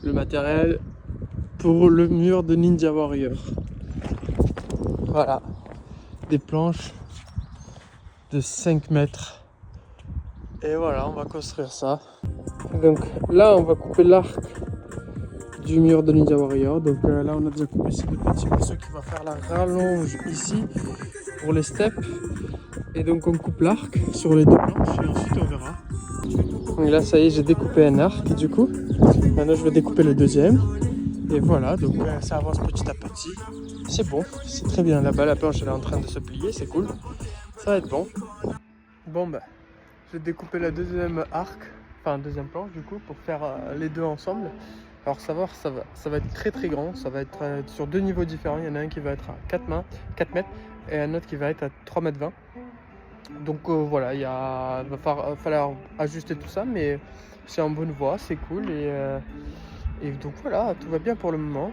le matériel pour le mur de Ninja Warrior. Voilà, des planches de 5 mètres. Et voilà, on va construire ça. Donc là, on va couper l'arc du mur de Ninja Warrior. Donc là, on a déjà coupé ces deux petits morceaux qui va faire la rallonge ici pour les steps. Et donc on coupe l'arc sur les deux planches et ensuite on verra. Donc là, ça y est, j'ai découpé un arc du coup. Maintenant, je vais découper le deuxième. Et voilà, donc ça avance petit à petit. C'est bon, c'est très bien. Là-bas, la planche elle est en train de se plier, c'est cool. Ça va être bon. Bon, bah, je vais découper la deuxième arc, enfin deuxième planche du coup, pour faire les deux ensemble. Alors ça va être très très grand, ça va être sur deux niveaux différents. Il y en a un qui va être à 4 mètres et un autre qui va être à 3 mètres 20. Donc voilà, il va falloir ajuster tout ça, mais c'est en bonne voie, c'est cool. Et donc voilà, tout va bien pour le moment.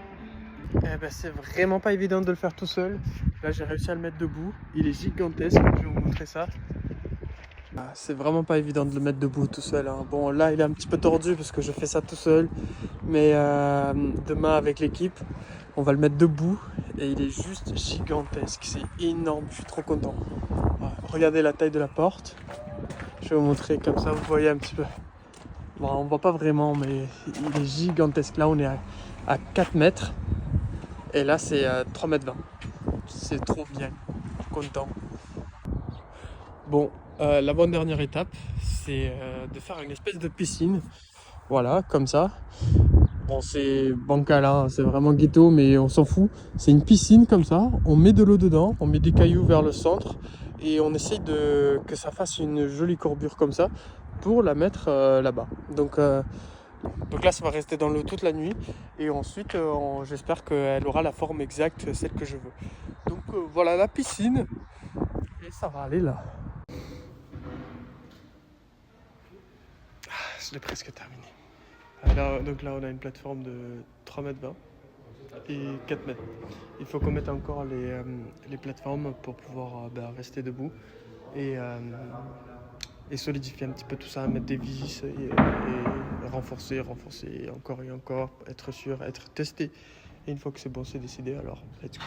Ben, c'est vraiment pas évident de le faire tout seul. Là j'ai réussi à le mettre debout, il est gigantesque, je vais vous montrer ça. C'est vraiment pas évident de le mettre debout tout seul, hein. Bon là il est un petit peu tordu parce que je fais ça tout seul. Mais demain avec l'équipe, on va le mettre debout et il est juste gigantesque, c'est énorme, je suis trop content. Ouais, regardez la taille de la porte, je vais vous montrer comme ça, vous voyez un petit peu. Bon, on voit pas vraiment, mais il est gigantesque. Là on est à 4 mètres et là c'est 3 mètres 20. C'est trop bien, je suis content. Bon, l'avant-dernière étape, c'est de faire une espèce de piscine. Voilà, comme ça. Bon, c'est bancal, hein, c'est vraiment ghetto, mais on s'en fout. C'est une piscine comme ça, on met de l'eau dedans, on met des cailloux vers le centre et on essaye que ça fasse une jolie courbure comme ça pour la mettre là-bas. Donc là, ça va rester dans l'eau toute la nuit et ensuite, j'espère qu'elle aura la forme exacte, celle que je veux. Donc voilà la piscine et ça va aller là. Je l'ai presque terminé. Donc là, on a une plateforme de 3 mètres 20 et 4 mètres. Il faut qu'on mette encore les plateformes pour pouvoir rester debout et solidifier un petit peu tout ça, mettre des vis et renforcer, encore et encore, être sûr, être testé. Et une fois que c'est bon, c'est décidé, alors let's go.